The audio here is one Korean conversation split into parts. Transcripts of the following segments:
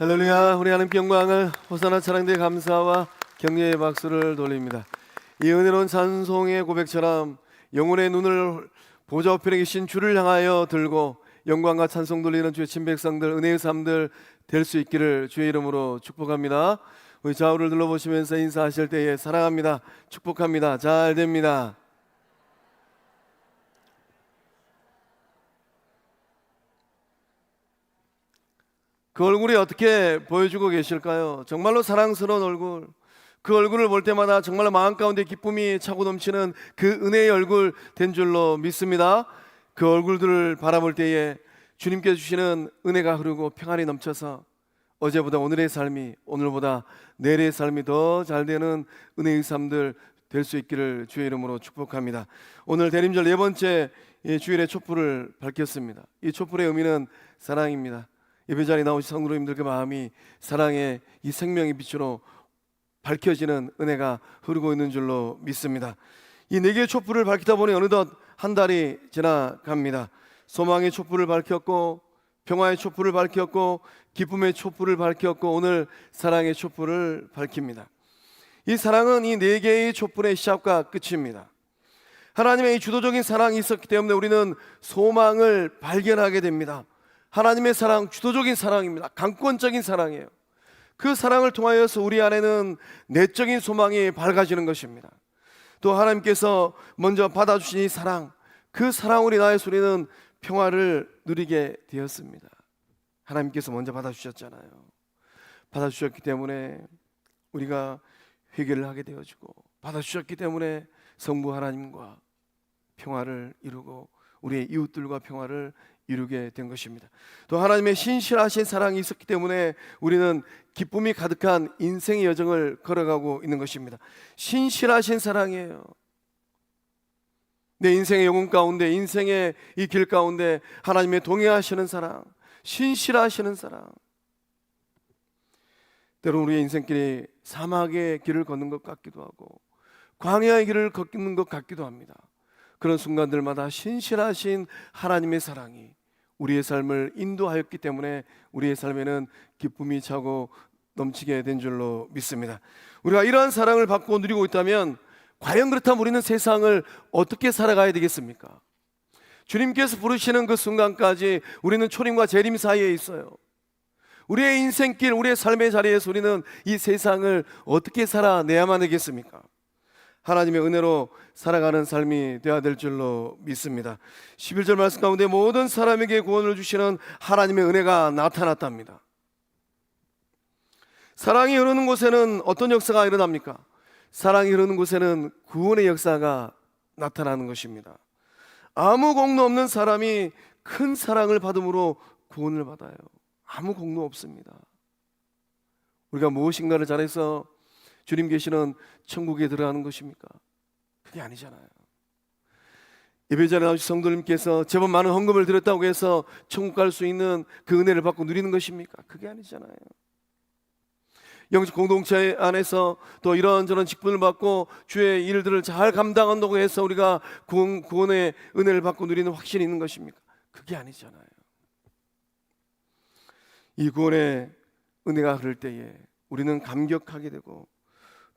할렐루야. 우리 하나님께 영광을 호산나 찬양대 감사와 격려의 박수를 돌립니다. 이 은혜로운 찬송의 고백처럼 영혼의 눈을 보좌 우편에 계신 주를 향하여 들고 영광과 찬송 돌리는 주의 친백성들, 은혜의 삶들 될 수 있기를 주의 이름으로 축복합니다. 우리 좌우를 둘러보시면서 인사하실 때에 사랑합니다, 축복합니다, 잘 됩니다. 그 얼굴이 어떻게 보여주고 계실까요? 정말로 사랑스러운 얼굴, 그 얼굴을 볼 때마다 정말로 마음 가운데 기쁨이 차고 넘치는 그 은혜의 얼굴 된 줄로 믿습니다. 그 얼굴들을 바라볼 때에 주님께 주시는 은혜가 흐르고 평안이 넘쳐서 어제보다 오늘의 삶이, 오늘보다 내일의 삶이 더 잘 되는 은혜의 삶들 될 수 있기를 주의 이름으로 축복합니다. 오늘 대림절 네 번째 주일의 촛불을 밝혔습니다. 이 촛불의 의미는 사랑입니다. 예배 자리에 나오신 성도님들 그 마음이 사랑의 이 생명의 빛으로 밝혀지는 은혜가 흐르고 있는 줄로 믿습니다. 이 네 개의 촛불을 밝히다 보니 어느덧 한 달이 지나갑니다. 소망의 촛불을 밝혔고, 평화의 촛불을 밝혔고, 기쁨의 촛불을 밝혔고, 오늘 사랑의 촛불을 밝힙니다. 이 사랑은 이 네 개의 촛불의 시작과 끝입니다. 하나님의 이 주도적인 사랑이 있었기 때문에 우리는 소망을 발견하게 됩니다. 하나님의 사랑, 주도적인 사랑입니다. 강권적인 사랑이에요. 그 사랑을 통하여서 우리 안에는 내적인 소망이 밝아지는 것입니다. 또 하나님께서 먼저 받아주신 이 사랑, 그 사랑으로 인하여서 우리는 평화를 누리게 되었습니다. 하나님께서 먼저 받아주셨잖아요. 받아주셨기 때문에 우리가 회개를 하게 되어지고, 받아주셨기 때문에 성부 하나님과 평화를 이루고 우리의 이웃들과 평화를 이루게 된 것입니다. 또 하나님의 신실하신 사랑이 있었기 때문에 우리는 기쁨이 가득한 인생의 여정을 걸어가고 있는 것입니다. 신실하신 사랑이에요. 내 인생의 영혼 가운데, 인생의 이 길 가운데 하나님의 동행하시는 사랑, 신실하시는 사랑. 때로 우리의 인생길이 사막의 길을 걷는 것 같기도 하고 광야의 길을 걷는 것 같기도 합니다. 그런 순간들마다 신실하신 하나님의 사랑이 우리의 삶을 인도하였기 때문에 우리의 삶에는 기쁨이 차고 넘치게 된 줄로 믿습니다. 우리가 이러한 사랑을 받고 누리고 있다면 과연 그렇다면 우리는 세상을 어떻게 살아가야 되겠습니까? 주님께서 부르시는 그 순간까지 우리는 초림과 재림 사이에 있어요. 우리의 인생길, 우리의 삶의 자리에서 우리는 이 세상을 어떻게 살아내야만 되겠습니까? 하나님의 은혜로 살아가는 삶이 되어야 될 줄로 믿습니다. 11절 말씀 가운데 모든 사람에게 구원을 주시는 하나님의 은혜가 나타났답니다. 사랑이 흐르는 곳에는 어떤 역사가 일어납니까? 사랑이 흐르는 곳에는 구원의 역사가 나타나는 것입니다. 아무 공로 없는 사람이 큰 사랑을 받음으로 구원을 받아요. 아무 공로 없습니다. 우리가 무엇인가를 잘해서 주님 계시는 천국에 들어가는 것입니까? 그게 아니잖아요. 예배자리에 나오신 성도님께서 제법 많은 헌금을 드렸다고 해서 천국 갈 수 있는 그 은혜를 받고 누리는 것입니까? 그게 아니잖아요. 영적 공동체 안에서 또 이런저런 직분을 받고 주의 일들을 잘 감당한다고 해서 우리가 구원의 은혜를 받고 누리는 확신이 있는 것입니까? 그게 아니잖아요. 이 구원의 은혜가 흐를 때에 우리는 감격하게 되고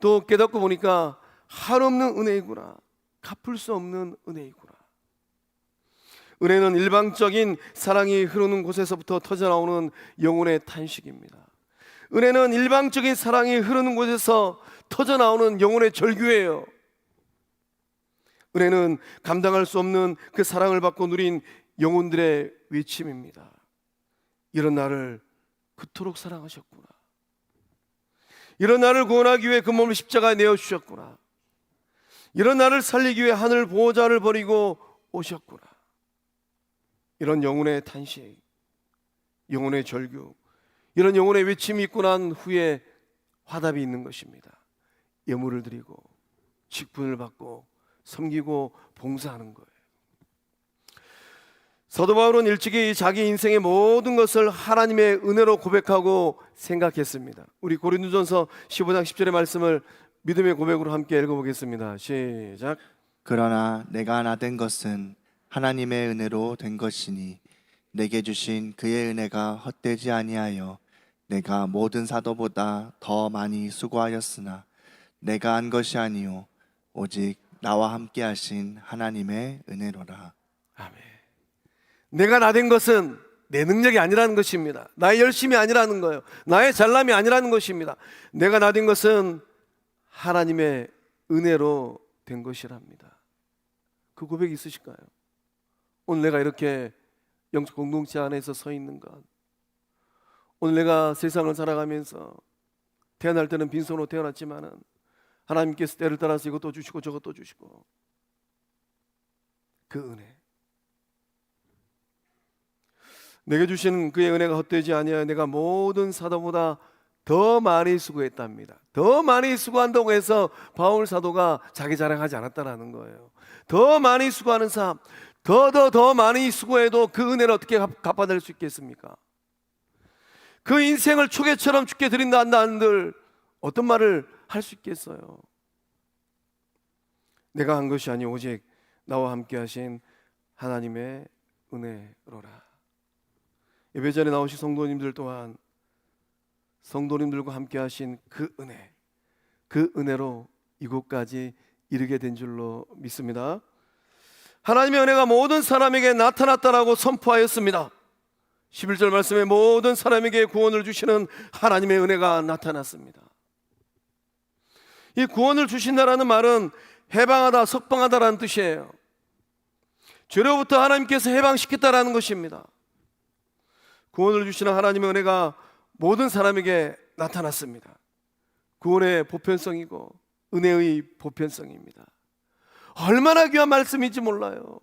또 깨닫고 보니까 한없는 은혜이구나, 갚을 수 없는 은혜이구나. 은혜는 일방적인 사랑이 흐르는 곳에서부터 터져나오는 영혼의 탄식입니다. 은혜는 일방적인 사랑이 흐르는 곳에서 터져나오는 영혼의 절규예요. 은혜는 감당할 수 없는 그 사랑을 받고 누린 영혼들의 외침입니다. 이런 나를 그토록 사랑하셨구나. 이런 나를 구원하기 위해 그 몸을 십자가에 내어주셨구나. 이런 나를 살리기 위해 하늘 보호자를 버리고 오셨구나. 이런 영혼의 탄식, 영혼의 절규, 이런 영혼의 외침이 있고 난 후에 화답이 있는 것입니다. 예물을 드리고 직분을 받고 섬기고 봉사하는 거예요. 사도 바울은 일찍이 자기 인생의 모든 것을 하나님의 은혜로 고백하고 생각했습니다. 우리 고린도전서 15장 10절의 말씀을 믿음의 고백으로 함께 읽어보겠습니다. 시작. 그러나 내가 하나 된 것은 하나님의 은혜로 된 것이니 내게 주신 그의 은혜가 헛되지 아니하여 내가 모든 사도보다 더 많이 수고하였으나 내가 한 것이 아니요 오직 나와 함께 하신 하나님의 은혜로라. 아멘. 내가 나 된 것은 내 능력이 아니라는 것입니다. 나의 열심이 아니라는 거예요. 나의 잘남이 아니라는 것입니다. 내가 나 된 것은 하나님의 은혜로 된 것이랍니다. 그 고백이 있으실까요? 오늘 내가 이렇게 영적 공동체 안에서 서 있는 것, 오늘 내가 세상을 살아가면서 태어날 때는 빈손으로 태어났지만은 하나님께서 때를 따라서 이것도 주시고 저것도 주시고, 그 은혜, 내게 주신 그의 은혜가 헛되지 아니하여 내가 모든 사도보다 더 많이 수고했답니다. 더 많이 수고한다고 해서 바울 사도가 자기 자랑하지 않았다라는 거예요. 더 많이 수고하는 사람, 더 많이 수고해도 그 은혜를 어떻게 갚아낼 수 있겠습니까? 그 인생을 초계처럼 죽게 드린다 한들 어떤 말을 할 수 있겠어요? 내가 한 것이 아니 오직 나와 함께 하신 하나님의 은혜로라. 예배전에 나오신 성도님들 또한 성도님들과 함께 하신 그 은혜, 그 은혜로 이곳까지 이르게 된 줄로 믿습니다. 하나님의 은혜가 모든 사람에게 나타났다라고 선포하였습니다. 11절 말씀에 모든 사람에게 구원을 주시는 하나님의 은혜가 나타났습니다. 이 구원을 주신다라는 말은 해방하다, 석방하다라는 뜻이에요. 죄로부터 하나님께서 해방시켰다라는 것입니다. 구원을 주시는 하나님의 은혜가 모든 사람에게 나타났습니다. 구원의 보편성이고 은혜의 보편성입니다. 얼마나 귀한 말씀인지 몰라요.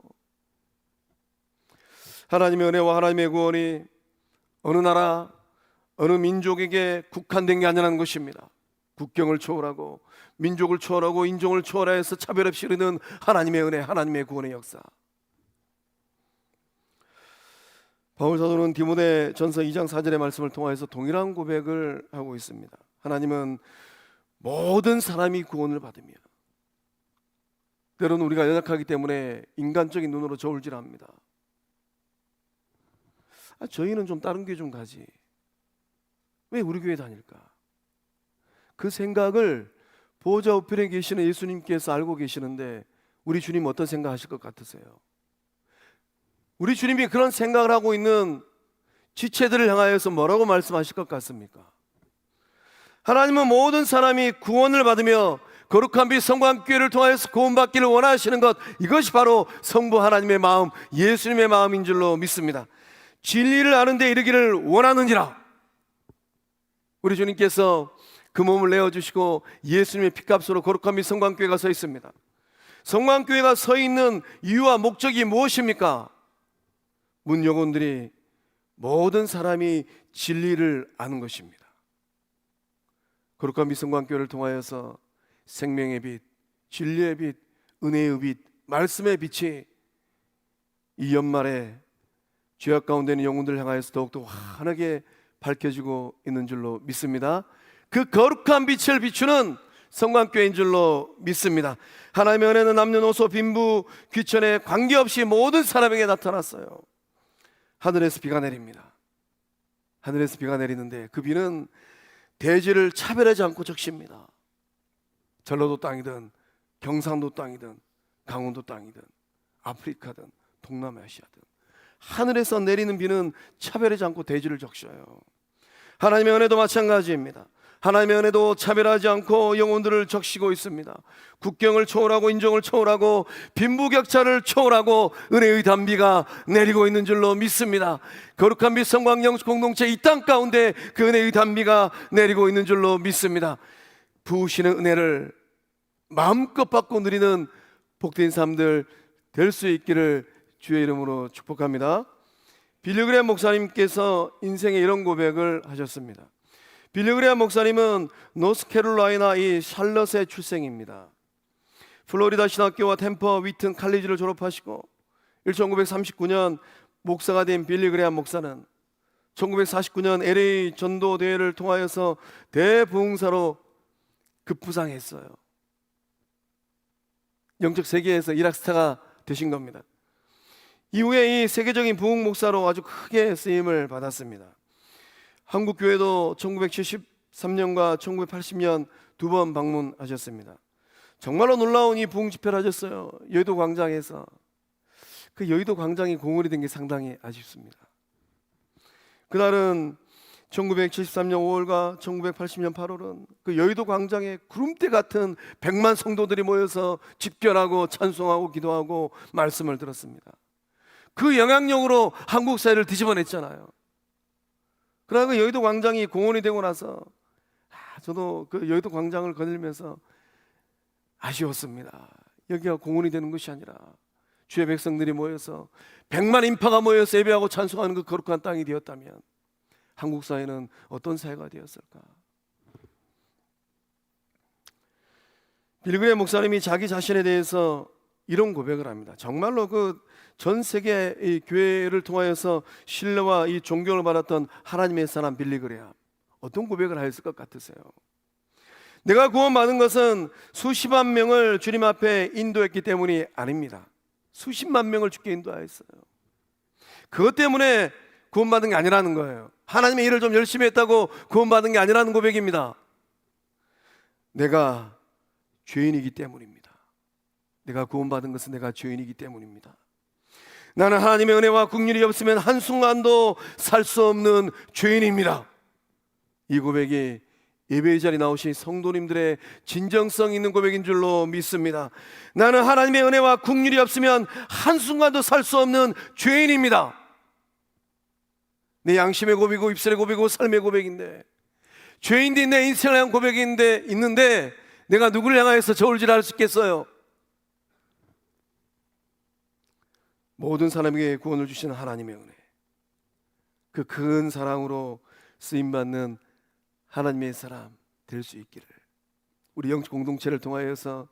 하나님의 은혜와 하나님의 구원이 어느 나라, 어느 민족에게 국한된 게 아니라는 것입니다. 국경을 초월하고 민족을 초월하고 인종을 초월해서 차별 없이 이루는 하나님의 은혜, 하나님의 구원의 역사. 바울 사도는 디모데 전서 2장 4절의 말씀을 통해서 동일한 고백을 하고 있습니다. 하나님은 모든 사람이 구원을 받으며, 때로는 우리가 연약하기 때문에 인간적인 눈으로 저울질합니다. 저희는 좀 다른 교회 좀 가지, 왜 우리 교회 다닐까? 그 생각을 보좌 우편에 계시는 예수님께서 알고 계시는데 우리 주님 어떤 생각하실 것 같으세요? 우리 주님이 그런 생각을 하고 있는 지체들을 향하여서 뭐라고 말씀하실 것 같습니까? 하나님은 모든 사람이 구원을 받으며 거룩한 빛 성광교회를 통하여서 구원받기를 원하시는 것, 이것이 바로 성부 하나님의 마음, 예수님의 마음인 줄로 믿습니다. 진리를 아는 데 이르기를 원하느니라. 우리 주님께서 그 몸을 내어주시고 예수님의 피값으로 거룩한 빛 성광교회가 서 있습니다. 성광교회가 서 있는 이유와 목적이 무엇입니까? 문 여군들이 모든 사람이 진리를 아는 것입니다. 거룩한 빛 성광교회를 통하여서 생명의 빛, 진리의 빛, 은혜의 빛, 말씀의 빛이 이 연말에 죄악 가운데 있는 영혼들을 향하여서 더욱더 환하게 밝혀지고 있는 줄로 믿습니다. 그 거룩한 빛을 비추는 성광교회인 줄로 믿습니다. 하나님의 은혜는 남녀노소 빈부 귀천에 관계없이 모든 사람에게 나타났어요. 하늘에서 비가 내립니다. 하늘에서 비가 내리는데 그 비는 대지를 차별하지 않고 적십니다. 전라도 땅이든 경상도 땅이든 강원도 땅이든 아프리카든 동남아시아든 하늘에서 내리는 비는 차별하지 않고 대지를 적셔요. 하나님의 은혜도 마찬가지입니다. 하나님의 은혜도 차별하지 않고 영혼들을 적시고 있습니다. 국경을 초월하고 인종을 초월하고 빈부격차를 초월하고 은혜의 단비가 내리고 있는 줄로 믿습니다. 거룩한 빛 성광영 공동체 이 땅 가운데 그 은혜의 단비가 내리고 있는 줄로 믿습니다. 부으시는 은혜를 마음껏 받고 누리는 복된 삶들 될 수 있기를 주의 이름으로 축복합니다. 빌리 그레이엄 목사님께서 인생에 이런 고백을 하셨습니다. 빌리 그레이엄 목사님은 노스캐롤라이나 이 샬럿의 출생입니다. 플로리다 신학교와 템퍼 위튼 칼리지를 졸업하시고 1939년 목사가 된 빌리 그레이엄 목사는 1949년 LA 전도 대회를 통하여서 대부흥사로 급부상했어요. 영적 세계에서 이락스타가 되신 겁니다. 이후에 이 세계적인 부흥 목사로 아주 크게 쓰임을 받았습니다. 한국교회도 1973년과 1980년 두 번 방문하셨습니다. 정말로 놀라운 이 부흥 집회를 하셨어요. 여의도 광장에서. 그 여의도 광장이 공원이 된 게 상당히 아쉽습니다. 그날은 1973년 5월과 1980년 8월은 그 여의도 광장에 구름대 같은 100만 성도들이 모여서 집결하고 찬송하고 기도하고 말씀을 들었습니다. 그 영향력으로 한국 사회를 뒤집어냈잖아요. 그러나 그 여의도 광장이 공원이 되고 나서 저도 그 여의도 광장을 거닐면서 아쉬웠습니다. 여기가 공원이 되는 것이 아니라 주의 백성들이 모여서 100만 인파가 모여서 예배하고 찬송하는 그 거룩한 땅이 되었다면 한국 사회는 어떤 사회가 되었을까? 빌그레 목사님이 자기 자신에 대해서 이런 고백을 합니다. 정말로 그 전 세계 이 교회를 통하여서 신뢰와 이 존경을 받았던 하나님의 사람 빌리그레암, 어떤 고백을 하였을 것 같으세요? 내가 구원받은 것은 수십만 명을 주님 앞에 인도했기 때문이 아닙니다. 수십만 명을 주께 인도하였어요. 그것 때문에 구원받은 게 아니라는 거예요. 하나님의 일을 좀 열심히 했다고 구원받은 게 아니라는 고백입니다. 내가 죄인이기 때문입니다. 내가 구원받은 것은 내가 죄인이기 때문입니다. 나는 하나님의 은혜와 긍휼이 없으면 한순간도 살 수 없는 죄인입니다. 이 고백이 예배의 자리에 나오신 성도님들의 진정성 있는 고백인 줄로 믿습니다. 나는 하나님의 은혜와 긍휼이 없으면 한순간도 살 수 없는 죄인입니다. 내 양심의 고백이고 입술의 고백이고 삶의 고백인데, 죄인들이 내 인생을 향한 고백이 있는데 내가 누구를 향하여서 저울질할 수 있겠어요? 모든 사람에게 구원을 주시는 하나님의 은혜, 그 큰 사랑으로 쓰임받는 하나님의 사람 될 수 있기를, 우리 영적 공동체를 통하여서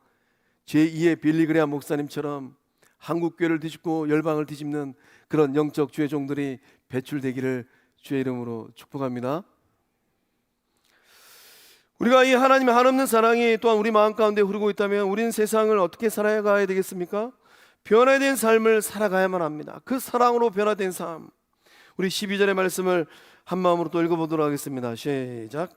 제2의 빌리그레암 목사님처럼 한국교회를 뒤집고 열방을 뒤집는 그런 영적 주의 종들이 배출되기를 주의 이름으로 축복합니다. 우리가 이 하나님의 한없는 사랑이 또한 우리 마음 가운데 흐르고 있다면 우리는 세상을 어떻게 살아가야 되겠습니까? 변화된 삶을 살아가야만 합니다. 그 사랑으로 변화된 삶, 우리 12절의 말씀을 한 마음으로 또 읽어보도록 하겠습니다. 시작.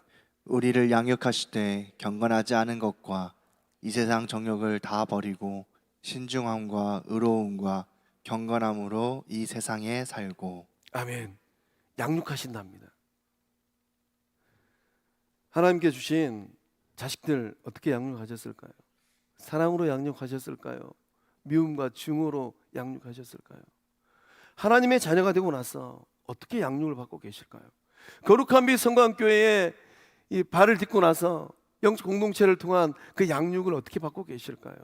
우리를 양육하시되 경건하지 않은 것과 이 세상 정욕을 다 버리고 신중함과 의로움과 경건함으로 이 세상에 살고. 아멘. 양육하신답니다. 하나님께 주신 자식들 어떻게 양육하셨을까요? 사랑으로 양육하셨을까요? 미움과 증오로 양육하셨을까요? 하나님의 자녀가 되고 나서 어떻게 양육을 받고 계실까요? 거룩한 빛 성광교회에 이 발을 딛고 나서 영적 공동체를 통한 그 양육을 어떻게 받고 계실까요?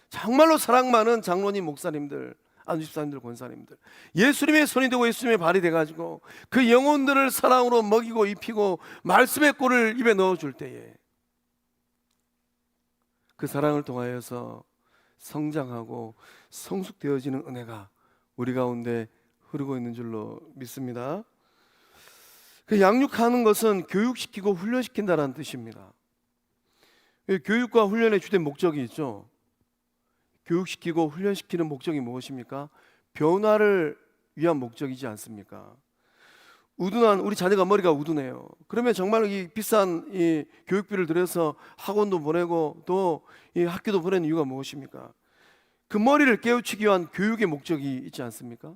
정말로 사랑 많은 장로님, 목사님들, 안수집사님들, 권사님들, 예수님의 손이 되고 예수님의 발이 돼가지고 그 영혼들을 사랑으로 먹이고 입히고 말씀의 꼴을 입에 넣어줄 때에 그 사랑을 통하여서 성장하고 성숙되어지는 은혜가 우리 가운데 흐르고 있는 줄로 믿습니다. 그 양육하는 것은 교육시키고 훈련시킨다는 뜻입니다. 교육과 훈련의 주된 목적이 있죠. 교육시키고 훈련시키는 목적이 무엇입니까? 변화를 위한 목적이지 않습니까? 우둔한 우리 자녀가 머리가 우둔해요. 그러면 정말 이 비싼 이 교육비를 들여서 학원도 보내고 또 이 학교도 보내는 이유가 무엇입니까? 그 머리를 깨우치기 위한 교육의 목적이 있지 않습니까?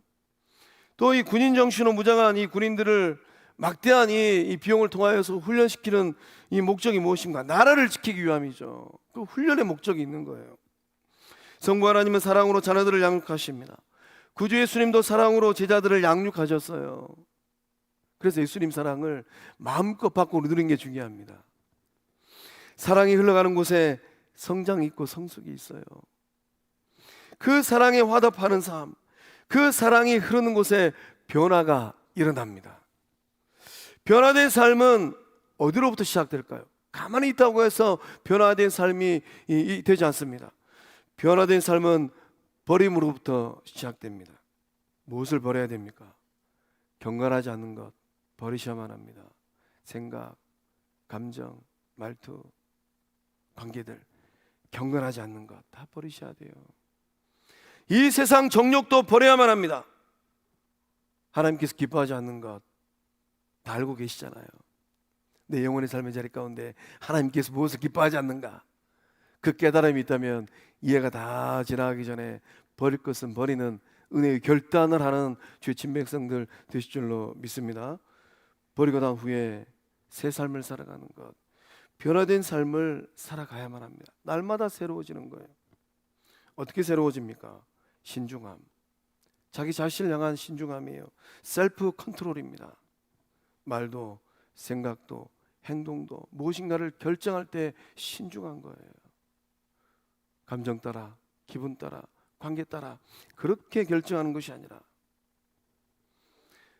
또 이 군인 정신으로 무장한 이 군인들을 막대한 이 비용을 통하여서 훈련시키는 이 목적이 무엇인가? 나라를 지키기 위함이죠. 그 훈련의 목적이 있는 거예요. 성부 하나님은 사랑으로 자녀들을 양육하십니다. 구주 예수님도 사랑으로 제자들을 양육하셨어요. 그래서 예수님 사랑을 마음껏 받고 누리는 게 중요합니다. 사랑이 흘러가는 곳에 성장이 있고 성숙이 있어요. 그 사랑에 화답하는 삶, 그 사랑이 흐르는 곳에 변화가 일어납니다. 변화된 삶은 어디로부터 시작될까요? 가만히 있다고 해서 변화된 삶이 되지 않습니다. 변화된 삶은 버림으로부터 시작됩니다. 무엇을 버려야 됩니까? 경건하지 않는 것 버리셔야만 합니다. 생각, 감정, 말투, 관계들, 경건하지 않는 것 다 버리셔야 돼요. 이 세상 정욕도 버려야만 합니다. 하나님께서 기뻐하지 않는 것, 다 알고 계시잖아요. 내 영혼의 삶의 자리 가운데 하나님께서 무엇을 기뻐하지 않는가, 그 깨달음이 있다면 이해가 다 지나가기 전에 버릴 것은 버리는 은혜의 결단을 하는 주의 친백성들 되실 줄로 믿습니다. 버리고 난 후에 새 삶을 살아가는 것, 변화된 삶을 살아가야만 합니다. 날마다 새로워지는 거예요. 어떻게 새로워집니까? 신중함, 자기 자신을 향한 신중함이에요. 셀프 컨트롤입니다. 말도 생각도 행동도 무엇인가를 결정할 때 신중한 거예요. 감정 따라, 기분 따라, 관계 따라 그렇게 결정하는 것이 아니라,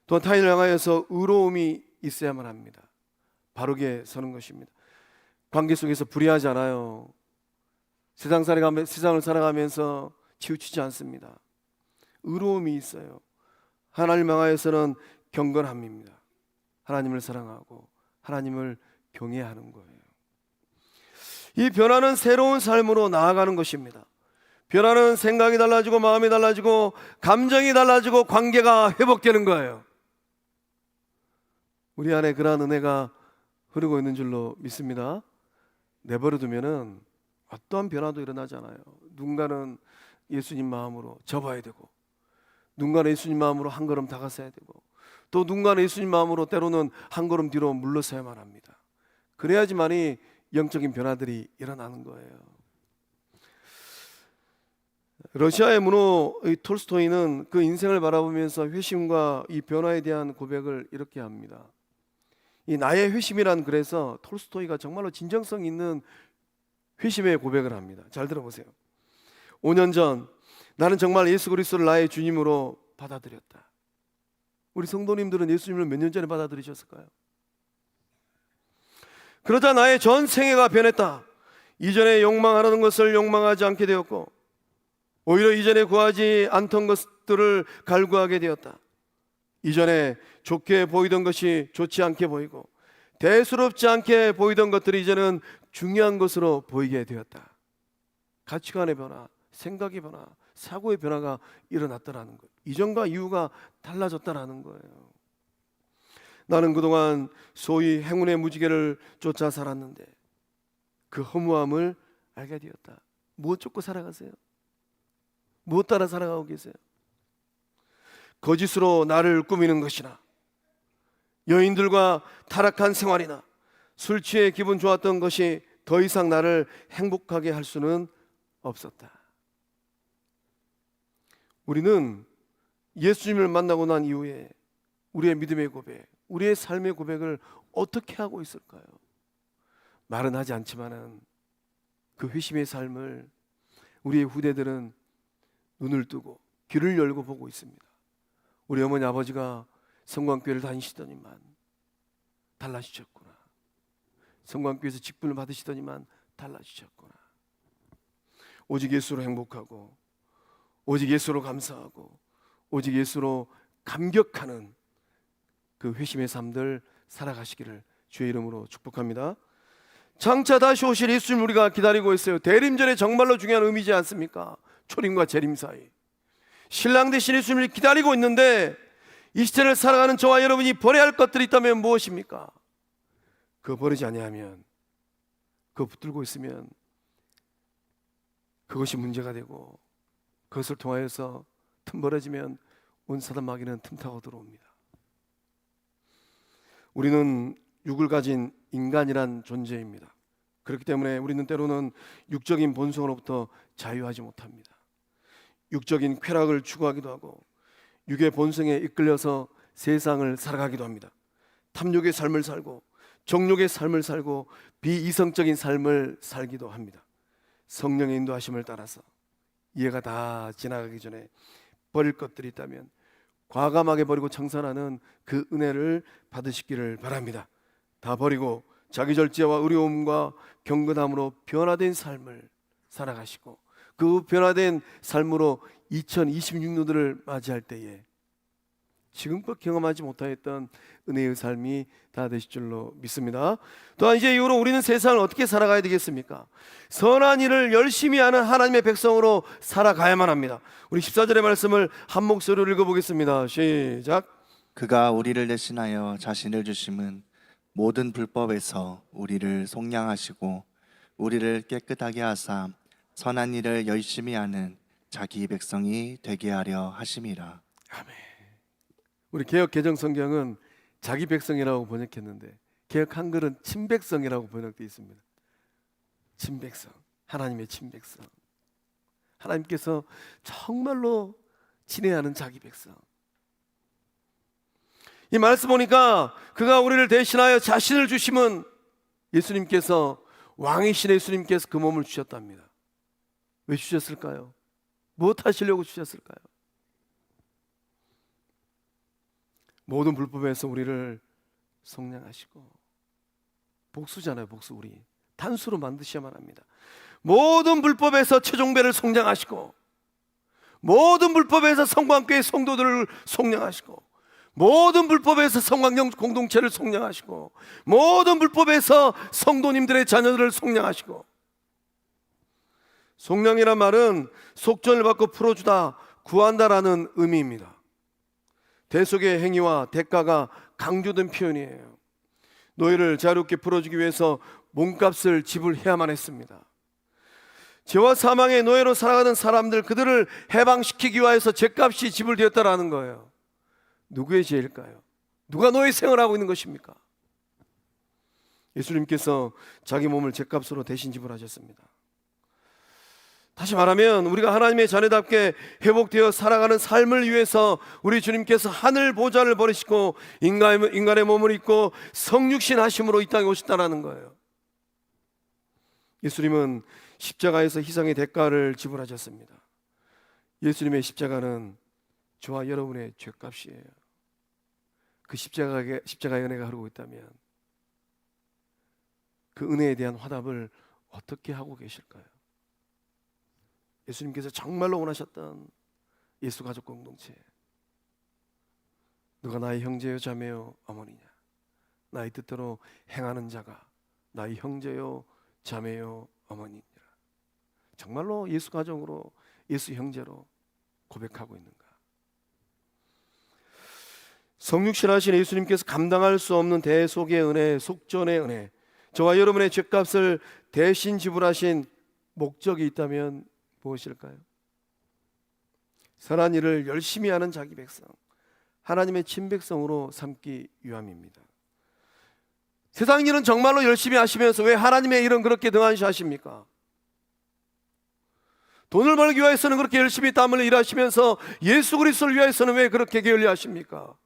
또 타인을 향하여서 의로움이 있어야만 합니다. 바르게 서는 것입니다. 관계 속에서 불의하지 않아요. 세상을 살아가면서 치우치지 않습니다. 의로움이 있어요. 하나님 향하여서는 경건함입니다. 하나님을 사랑하고 하나님을 경외하는 거예요. 이 변화는 새로운 삶으로 나아가는 것입니다. 변화는 생각이 달라지고 마음이 달라지고 감정이 달라지고 관계가 회복되는 거예요. 우리 안에 그러한 은혜가 흐르고 있는 줄로 믿습니다. 내버려 두면은 어떠한 변화도 일어나지 않아요. 누군가는 예수님 마음으로 접어야 되고, 누군가는 예수님 마음으로 한 걸음 다가서야 되고, 또 누군가는 예수님 마음으로 때로는 한 걸음 뒤로 물러서야만 합니다. 그래야지만이 영적인 변화들이 일어나는 거예요. 러시아의 문호 톨스토이는 그 인생을 바라보면서 회심과 이 변화에 대한 고백을 이렇게 합니다. 이 나의 회심이란, 그래서 톨스토이가 정말로 진정성 있는 회심의 고백을 합니다. 잘 들어보세요. 5년 전 나는 정말 예수 그리스도를 나의 주님으로 받아들였다. 우리 성도님들은 예수님을 몇 년 전에 받아들이셨을까요? 그러자 나의 전 생애가 변했다. 이전에 욕망하는 것을 욕망하지 않게 되었고, 오히려 이전에 구하지 않던 것들을 갈구하게 되었다. 이전에 좋게 보이던 것이 좋지 않게 보이고, 대수롭지 않게 보이던 것들이 이제는 중요한 것으로 보이게 되었다. 가치관의 변화, 생각의 변화, 사고의 변화가 일어났다라는 거예요. 이전과 이후가 달라졌다라는 거예요. 나는 그동안 소위 행운의 무지개를 쫓아 살았는데 그 허무함을 알게 되었다. 무엇 쫓고 살아가세요? 무엇 따라 살아가고 계세요? 거짓으로 나를 꾸미는 것이나, 여인들과 타락한 생활이나, 술 취해 기분 좋았던 것이 더 이상 나를 행복하게 할 수는 없었다. 우리는 예수님을 만나고 난 이후에 우리의 믿음의 고백, 우리의 삶의 고백을 어떻게 하고 있을까요? 말은 하지 않지만은 그 회심의 삶을 우리의 후대들은 눈을 뜨고 귀를 열고 보고 있습니다. 우리 어머니 아버지가 성광교회를 다니시더니만 달라지셨구나. 성광교회에서 직분을 받으시더니만 달라지셨구나. 오직 예수로 행복하고, 오직 예수로 감사하고, 오직 예수로 감격하는 그 회심의 삶들 살아가시기를 주의 이름으로 축복합니다. 장차 다시 오실 예수님 우리가 기다리고 있어요. 대림절에 정말로 중요한 의미지 않습니까? 초림과 재림 사이 신랑 되신 예수님을 기다리고 있는데, 이 시대를 살아가는 저와 여러분이 버려야 할 것들이 있다면 무엇입니까? 그거 버리지 아니하면, 그거 붙들고 있으면 그것이 문제가 되고, 그것을 통하여서 틈 벌어지면 온 사단 마귀는 틈타고 들어옵니다. 우리는 육을 가진 인간이란 존재입니다. 그렇기 때문에 우리는 때로는 육적인 본성으로부터 자유하지 못합니다. 육적인 쾌락을 추구하기도 하고, 육의 본성에 이끌려서 세상을 살아가기도 합니다. 탐욕의 삶을 살고, 정욕의 삶을 살고, 비이성적인 삶을 살기도 합니다. 성령의 인도하심을 따라서 이해가 다 지나가기 전에 버릴 것들이 있다면 과감하게 버리고 청산하는 그 은혜를 받으시기를 바랍니다. 다 버리고 자기 절제와 의로움과 경건함으로 변화된 삶을 살아가시고, 그 변화된 삶으로 2026년도를 맞이할 때에 지금껏 경험하지 못하였던 은혜의 삶이 다 되실 줄로 믿습니다. 또한 이제 이후로 우리는 세상을 어떻게 살아가야 되겠습니까? 선한 일을 열심히 하는 하나님의 백성으로 살아가야만 합니다. 우리 14절의 말씀을 한 목소리로 읽어보겠습니다. 시작. 그가 우리를 대신하여 자신을 주심은 모든 불법에서 우리를 속량하시고 우리를 깨끗하게 하사 선한 일을 열심히 하는 자기 백성이 되게 하려 하심이라. 아멘. 우리 개역 개정 성경은 자기 백성이라고 번역했는데 개역 한글은 친백성이라고 번역되어 있습니다. 친백성, 하나님의 친백성. 하나님께서 정말로 친애하는 자기 백성. 이 말씀 보니까 그가 우리를 대신하여 자신을 주심은 예수님께서, 왕이신 예수님께서 그 몸을 주셨답니다. 왜 주셨을까요? 무엇 하시려고 주셨을까요? 모든 불법에서 우리를 속량하시고, 복수잖아요, 복수. 우리 단수로 만드셔야만 합니다. 모든 불법에서 최종배를 속량하시고, 모든 불법에서 성광교회 성도들을 속량하시고, 모든 불법에서 성광령 공동체를 속량하시고, 모든 불법에서 성도님들의 자녀들을 속량하시고. 속량이란 말은 속전을 받고 풀어주다, 구한다라는 의미입니다. 대속의 행위와 대가가 강조된 표현이에요. 노예를 자유롭게 풀어주기 위해서 몸값을 지불해야만 했습니다. 죄와 사망의 노예로 살아가는 사람들, 그들을 해방시키기 위해서 죄값이 지불되었다라는 거예요. 누구의 죄일까요? 누가 노예 생활하고 있는 것입니까? 예수님께서 자기 몸을 죄값으로 대신 지불하셨습니다. 다시 말하면 우리가 하나님의 자녀답게 회복되어 살아가는 삶을 위해서 우리 주님께서 하늘 보좌를 버리시고 인간의 몸을 입고 성육신 하심으로 이 땅에 오셨다는 거예요. 예수님은 십자가에서 희생의 대가를 지불하셨습니다. 예수님의 십자가는 저와 여러분의 죄값이에요. 그 십자가의 은혜가 흐르고 있다면 그 은혜에 대한 화답을 어떻게 하고 계실까요? 예수님께서 정말로 원하셨던 예수 가족 공동체, 누가 나의 형제요 자매요 어머니냐, 나의 뜻대로 행하는 자가 나의 형제요 자매요 어머니니라. 정말로 예수 가족으로, 예수 형제로 고백하고 있는가? 성육신하신 예수님께서 감당할 수 없는 대속의 은혜, 속전의 은혜, 저와 여러분의 죄값을 대신 지불하신 목적이 있다면 무엇일까요? 선한 일을 열심히 하는 자기 백성, 하나님의 친백성으로 삼기 위함입니다. 세상 일은 정말로 열심히 하시면서 왜 하나님의 일은 그렇게 등한시하십니까? 돈을 벌기 위해서는 그렇게 열심히 땀을 일하시면서 예수 그리스도를 위해서는 왜 그렇게 게을리하십니까?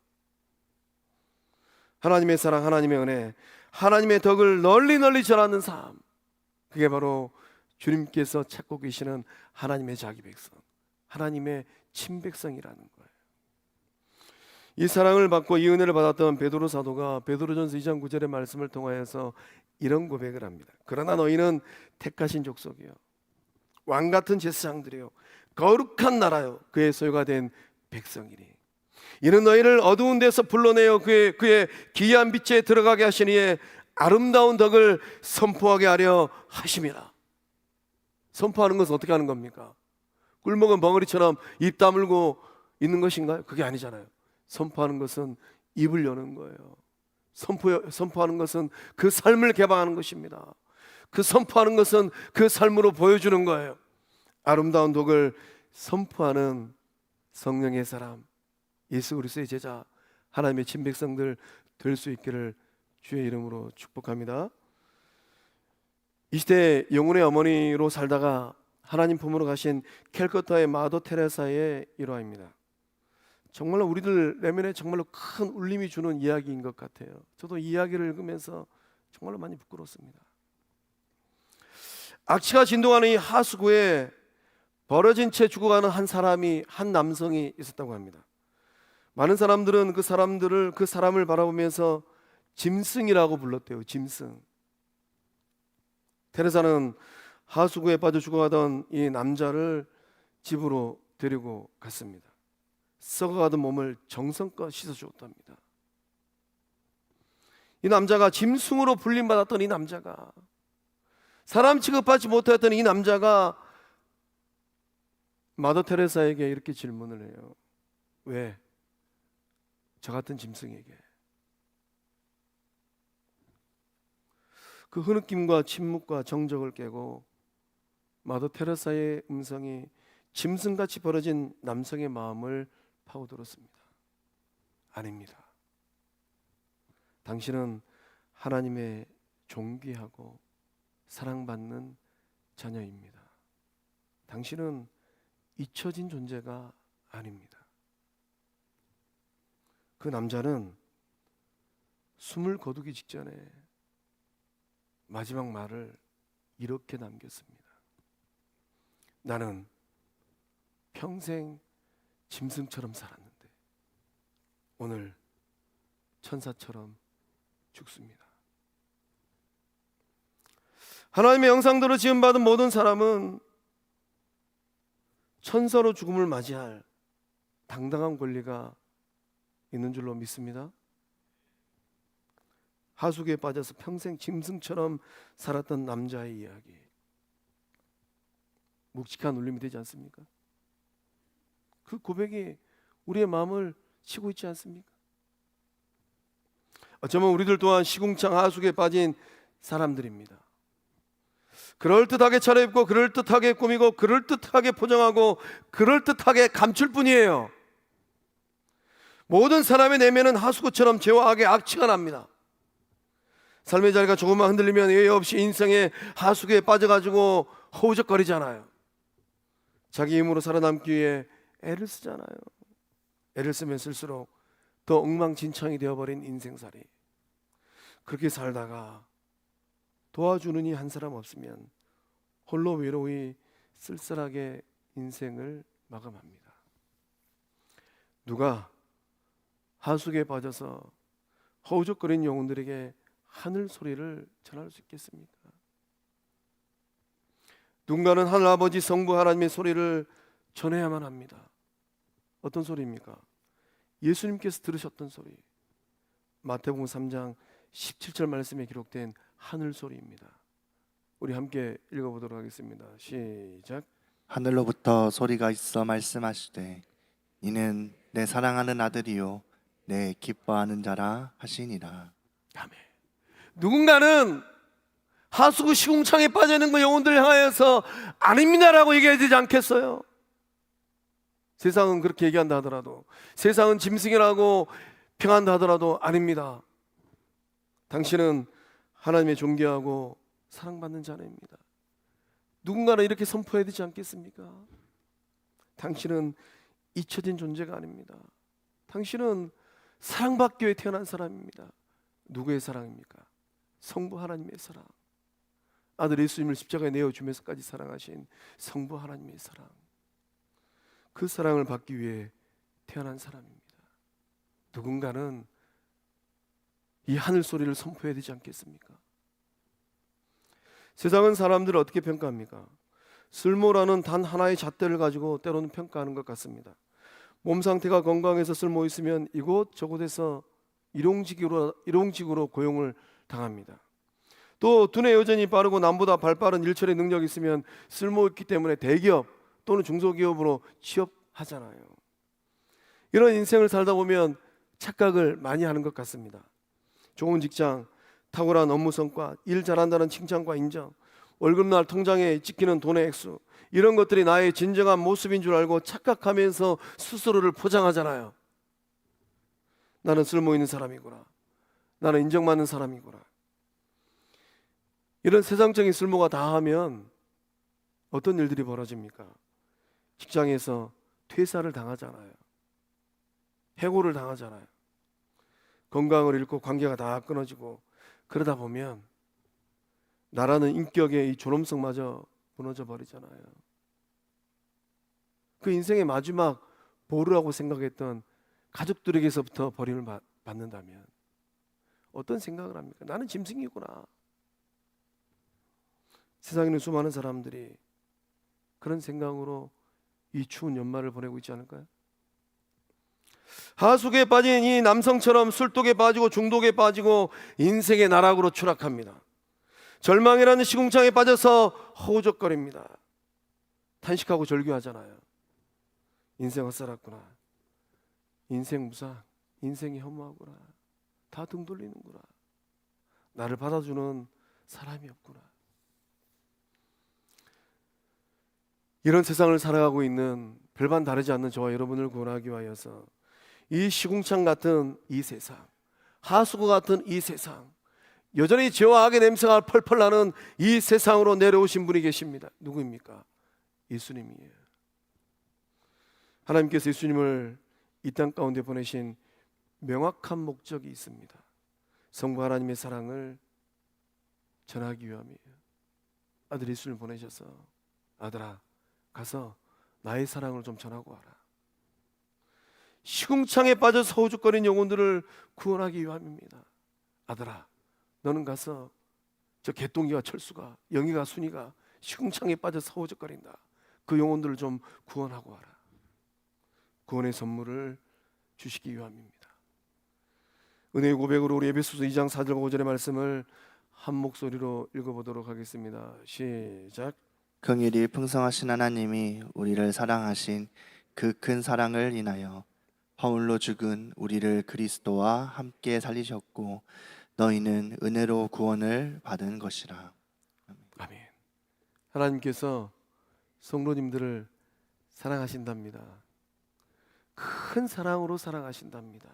하나님의 사랑, 하나님의 은혜, 하나님의 덕을 널리 전하는 삶, 그게 바로 주님께서 찾고 계시는 하나님의 자기 백성, 하나님의 친백성이라는 거예요. 이 사랑을 받고 이 은혜를 받았던 베드로 사도가 베드로전서 2장 9절의 말씀을 통하여서 이런 고백을 합니다. 그러나 너희는 택하신 족속이요, 왕같은 제사장들이요, 거룩한 나라요, 그의 소유가 된 백성이니 이는 너희를 어두운 데서 불러내어 그의 기이한 빛에 들어가게 하시니에 아름다운 덕을 선포하게 하려 하심이라. 선포하는 것은 어떻게 하는 겁니까? 꿀먹은 벙어리처럼 입 다물고 있는 것인가요? 그게 아니잖아요. 선포하는 것은 입을 여는 거예요. 선포하는 것은 그 삶을 개방하는 것입니다. 그 선포하는 것은 그 삶으로 보여주는 거예요. 아름다운 덕을 선포하는 성령의 사람, 예수 그리스도의 제자, 하나님의 친백성들 될 수 있기를 주의 이름으로 축복합니다. 이 시대 영혼의 어머니로 살다가 하나님 품으로 가신 캘커타의 마더 테레사의 일화입니다. 정말로 우리들 내면에 정말로 큰 울림이 주는 이야기인 것 같아요. 저도 이 이야기를 읽으면서 정말로 많이 부끄러웠습니다. 악취가 진동하는 이 하수구에 벌어진 채 죽어가는 한 남성이 있었다고 합니다. 많은 사람들은 그 사람을 바라보면서 짐승이라고 불렀대요. 짐승. 테레사는 하수구에 빠져 죽어가던 이 남자를 집으로 데리고 갔습니다. 썩어가던 몸을 정성껏 씻어주었답니다. 이 남자가 짐승으로 불림받았던 이 남자가, 사람 취급받지 못했던 이 남자가 마더 테레사에게 이렇게 질문을 해요. 왜? 저 같은 짐승에게 그 흐느낌과 침묵과 정적을 깨고 마더 테레사의 음성이 짐승같이 벌어진 남성의 마음을 파고들었습니다. 아닙니다. 당신은 하나님의 존귀하고 사랑받는 자녀입니다. 당신은 잊혀진 존재가 아닙니다. 그 남자는 숨을 거두기 직전에 마지막 말을 이렇게 남겼습니다. 나는 평생 짐승처럼 살았는데 오늘 천사처럼 죽습니다. 하나님의 형상대로 지음받은 모든 사람은 천사로 죽음을 맞이할 당당한 권리가 있는 줄로 믿습니다. 하수구에 빠져서 평생 짐승처럼 살았던 남자의 이야기, 묵직한 울림이 되지 않습니까? 그 고백이 우리의 마음을 치고 있지 않습니까? 어쩌면 우리들 또한 시궁창 하수구에 빠진 사람들입니다. 그럴듯하게 차려입고 그럴듯하게 꾸미고 그럴듯하게 포장하고 그럴듯하게 감출 뿐이에요. 모든 사람의 내면은 하수구처럼 죄와 악의 악취가 납니다. 삶의 자리가 조금만 흔들리면 예의 없이 인생의 하수구에 빠져가지고 허우적거리잖아요. 자기 힘으로 살아남기 위해 애를 쓰잖아요. 애를 쓰면 쓸수록 더 엉망진창이 되어버린 인생살이. 그렇게 살다가 도와주는 이 한 사람 없으면 홀로 외로이 쓸쓸하게 인생을 마감합니다. 누가 하수구에 빠져서 허우적거린 영혼들에게 하늘 소리를 전할 수 있겠습니까? 누군가는 하늘아버지 성부 하나님의 소리를 전해야만 합니다. 어떤 소리입니까? 예수님께서 들으셨던 소리. 마태복음 3장 17절 말씀에 기록된 하늘 소리입니다. 우리 함께 읽어보도록 하겠습니다. 시작. 하늘로부터 소리가 있어 말씀하시되 이는 내 사랑하는 아들이요 내 기뻐하는 자라 하시니라. 아멘. 누군가는 하수구 시궁창에 빠져있는 그 영혼들을 향하여서 아닙니다라고 얘기해야 되지 않겠어요? 세상은 그렇게 얘기한다 하더라도, 세상은 짐승이라고 평한다 하더라도 아닙니다. 당신은 하나님의 존귀하고 사랑받는 자녀입니다. 누군가는 이렇게 선포해야 되지 않겠습니까? 당신은 잊혀진 존재가 아닙니다. 당신은 사랑받기 위해 태어난 사람입니다. 누구의 사랑입니까? 성부 하나님의 사랑. 아들 예수님을 십자가에 내어주면서까지 사랑하신 성부 하나님의 사랑. 그 사랑을 받기 위해 태어난 사람입니다. 누군가는 이 하늘 소리를 선포해야 되지 않겠습니까? 세상은 사람들을 어떻게 평가합니까? 쓸모라는 단 하나의 잣대를 가지고 때로는 평가하는 것 같습니다. 몸 상태가 건강해서 쓸모 있으면 이곳저곳에서 일용직으로 고용을 당합니다. 또 두뇌 여전히 빠르고 남보다 발빠른 일처리 능력이 있으면 쓸모 있기 때문에 대기업 또는 중소기업으로 취업하잖아요. 이런 인생을 살다 보면 착각을 많이 하는 것 같습니다. 좋은 직장, 탁월한 업무 성과, 일 잘한다는 칭찬과 인정, 월급날 통장에 찍히는 돈의 액수, 이런 것들이 나의 진정한 모습인 줄 알고 착각하면서 스스로를 포장하잖아요. 나는 쓸모 있는 사람이구나. 나는 인정받는 사람이구나. 이런 세상적인 쓸모가 다하면 어떤 일들이 벌어집니까? 직장에서 퇴사를 당하잖아요. 해고를 당하잖아요. 건강을 잃고 관계가 다 끊어지고, 그러다 보면 나라는 인격의 이 존엄성마저 무너져 버리잖아요. 그 인생의 마지막 보루라고 생각했던 가족들에게서부터 버림을 받는다면 어떤 생각을 합니까? 나는 짐승이구나. 세상에 있는 수많은 사람들이 그런 생각으로 이 추운 연말을 보내고 있지 않을까요? 하수구에 빠진 이 남성처럼 술독에 빠지고 중독에 빠지고 인생의 나락으로 추락합니다. 절망이라는 시궁창에 빠져서 허우적거립니다. 탄식하고 절규하잖아요. 인생 헛살았구나. 인생 무상. 인생이 허무하구나. 다 등 돌리는구나. 나를 받아주는 사람이 없구나. 이런 세상을 살아가고 있는 별반 다르지 않는 저와 여러분을 구원하기 위하여서 이 시궁창 같은 이 세상, 하수구 같은 이 세상, 여전히 죄와 악의 냄새가 펄펄 나는 이 세상으로 내려오신 분이 계십니다. 누구입니까? 예수님이에요. 하나님께서 예수님을 이 땅 가운데 보내신 명확한 목적이 있습니다. 성부 하나님의 사랑을 전하기 위함이에요. 아들 예수님을 보내셔서 아들아 가서 나의 사랑을 좀 전하고 와라. 시궁창에 빠져 서우죽거리는 영혼들을 구원하기 위함입니다. 아들아 너는 가서 저 개똥이와 철수가 영희가 순이가 시궁창에 빠져 서우죽거린다. 그 영혼들을 좀 구원하고 와라. 구원의 선물을 주시기 위함입니다. 은혜의 고백으로 우리 에베소서 2장 4절 5절의 말씀을 한 목소리로 읽어보도록 하겠습니다. 시작. 긍휼이 풍성하신 하나님이 우리를 사랑하신 그 큰 사랑을 인하여 허물로 죽은 우리를 그리스도와 함께 살리셨고 너희는 은혜로 구원을 받은 것이라. 아멘. 하나님께서 성도님들을 사랑하신답니다. 큰 사랑으로 사랑하신답니다.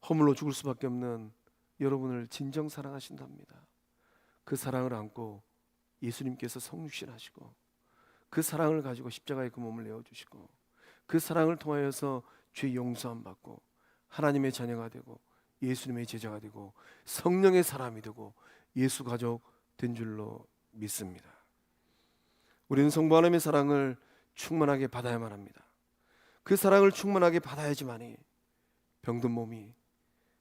허물로 죽을 수밖에 없는 여러분을 진정 사랑하신답니다. 그 사랑을 안고 예수님께서 성육신하시고 그 사랑을 가지고 십자가에 그 몸을 내어주시고 그 사랑을 통하여서 죄 용서함 받고 하나님의 자녀가 되고 예수님의 제자가 되고 성령의 사람이 되고 예수 가족 된 줄로 믿습니다. 우리는 성부 하나님의 사랑을 충만하게 받아야만 합니다. 그 사랑을 충만하게 받아야지만이 병든 몸이,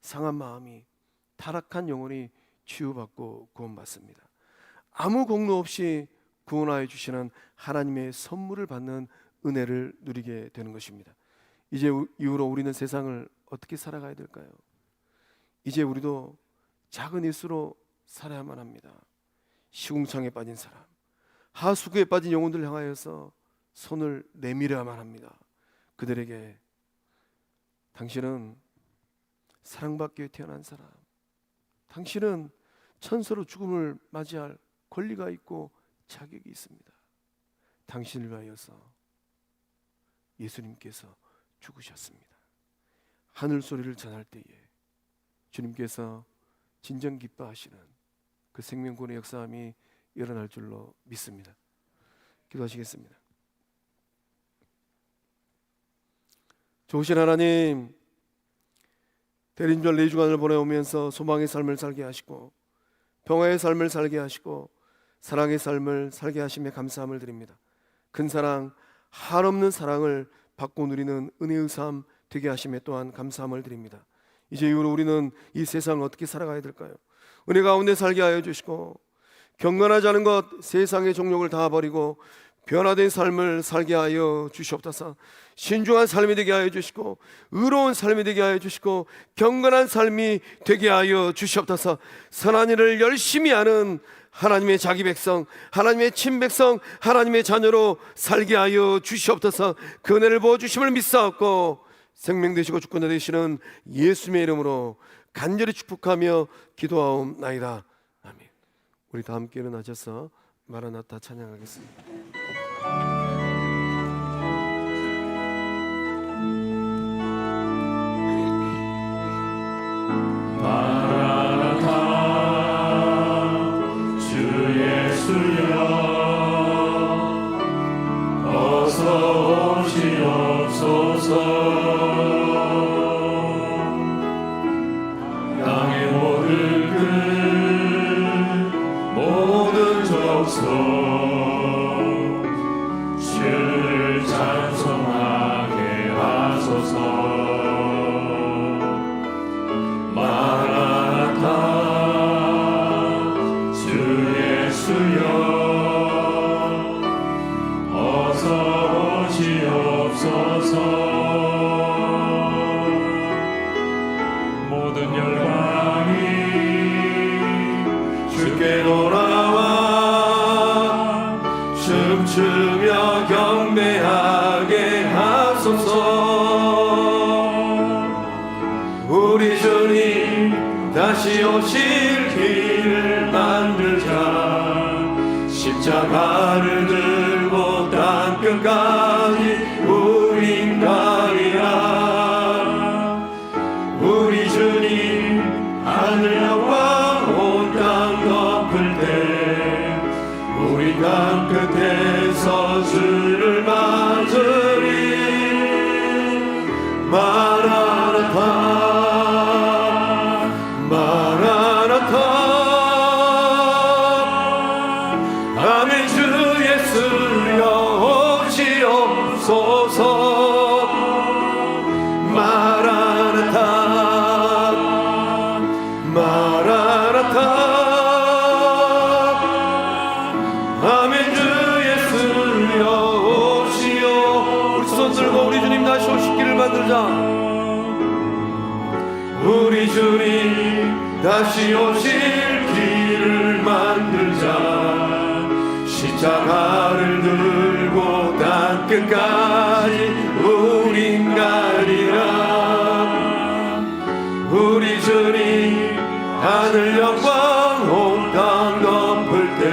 상한 마음이, 타락한 영혼이 치유받고 구원받습니다. 아무 공로 없이 구원하여 주시는 하나님의 선물을 받는 은혜를 누리게 되는 것입니다. 이제 이후로 우리는 세상을 어떻게 살아가야 될까요? 이제 우리도 작은 일수로 살아야만 합니다. 시궁창에 빠진 사람, 하수구에 빠진 영혼들을 향하여서 손을 내밀어야만 합니다. 그들에게 당신은 사랑받기 위해 태어난 사람, 당신은 천사로 죽음을 맞이할 권리가 있고 자격이 있습니다. 당신을 위하여서 예수님께서 죽으셨습니다. 하늘 소리를 전할 때에 주님께서 진정 기뻐하시는 그 생명권의 역사함이 일어날 줄로 믿습니다. 기도하시겠습니다. 좋으신 하나님, 대림절 4주간을 보내오면서 소망의 삶을 살게 하시고 평화의 삶을 살게 하시고 사랑의 삶을 살게 하심에 감사함을 드립니다. 큰 사랑, 한없는 사랑을 받고 누리는 은혜의 삶 되게 하심에 또한 감사함을 드립니다. 이제 이후로 우리는 이 세상을 어떻게 살아가야 될까요? 은혜 가운데 살게 하여 주시고 경건하지 않은 것, 세상의 종욕을 다 버리고 변화된 삶을 살게 하여 주시옵소서. 신중한 삶이 되게 하여 주시고 의로운 삶이 되게 하여 주시고 경건한 삶이 되게 하여 주시옵소서. 선한 일을 열심히 하는 하나님의 자기 백성, 하나님의 친백성, 하나님의 자녀로 살게 하여 주시옵소서. 그 은혜를 부어주심을 믿사옵고 생명 되시고 주권자 되시는 예수님의 이름으로 간절히 축복하며 기도하옵나이다. 아멘. 우리 다 함께 일어나셔서 마라나타 찬양하겠습니다. 마라나타 주 예수여 어서 오시옵소서. 땅의 모든 끝 모든 족속 주를 찬송하게 하소서. 마라나타 주 예수여 어서 오시옵소서. 모든 열방이 주께 돌아와 춤추며 경배하게 하소서. 다시 오실 길을 만들자. 십자가를 들고 땅끝까지 우린 가리라. 우리 주님 하늘 영광 온 땅 덮을 때 우리 땅끝에서 주를 맞으리. 마라나타 마라나타. 아멘. 주 예수여 오시옵소서. 마라나타 마라나타. 아멘. 주 예수여 오시오. 우리 손 들고 우리 주님 다시 오실 길을 만들자. 우리 주님 다시 오실 길을 만들자. 십자가를 들고 땅끝까지 우린 가리라. 우리 주님 하늘 영광 온 땅 덮을 때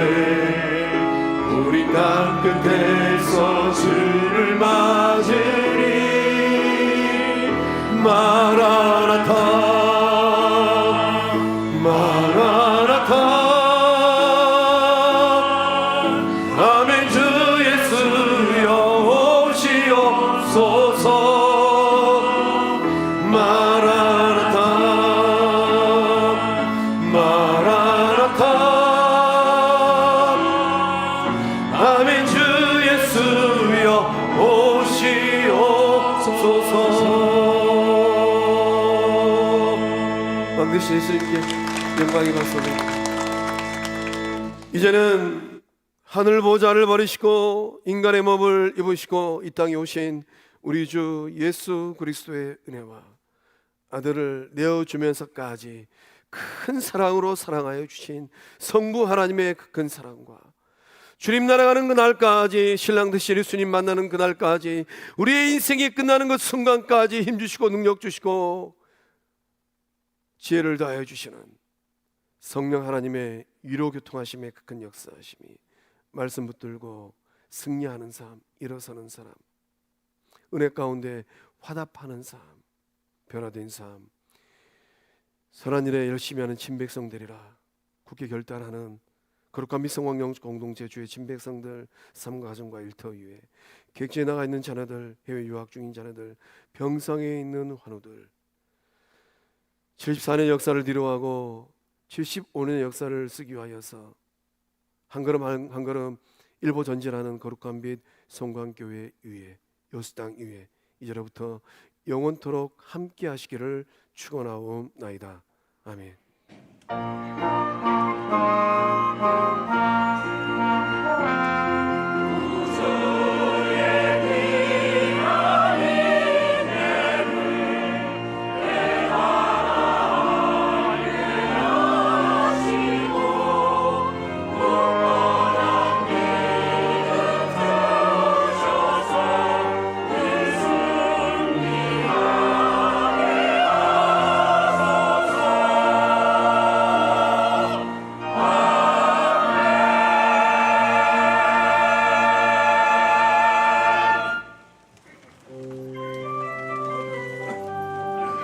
우리 땅끝에서 주를 맞으리. 마라나타 마라나타. 아멘. 주 예수여 오시옵소서. 마라나타 마라나타. 아멘. 주 예수여 오시옵소서. 반드시 예수님께 영광이 받소서. 이제는 하늘 보좌를 버리시고 인간의 몸을 입으시고 이 땅에 오신 우리 주 예수 그리스도의 은혜와 아들을 내어주면서까지 큰 사랑으로 사랑하여 주신 성부 하나님의 그 큰 사랑과 주님 날아가는 그날까지, 신랑 되실 예수님 만나는 그날까지, 우리의 인생이 끝나는 그 순간까지 힘주시고 능력 주시고 지혜를 다하여 주시는 성령 하나님의 위로 교통하심의 그 큰 역사하심이 말씀 붙들고 승리하는 삶, 일어서는 사람, 은혜 가운데 화답하는 삶, 변화된 삶, 선한 일에 열심히 하는 친백성 되리라. 굳게 결단하는 거룩한 미성왕영 공동체 주의 친백성들, 삶과 가정과 일터 위에 객지에 나가 있는 자녀들, 해외 유학 중인 자녀들, 병상에 있는 환우들, 74년 역사를 뒤로하고 75년의 역사를 쓰기 위하여서 한 걸음 한 걸음 일보 전진하는 거룩한 빛 성광교회 위에, 요수땅 위에 이제로부터 영원토록 함께 하시기를 축원하옵나이다. 아멘.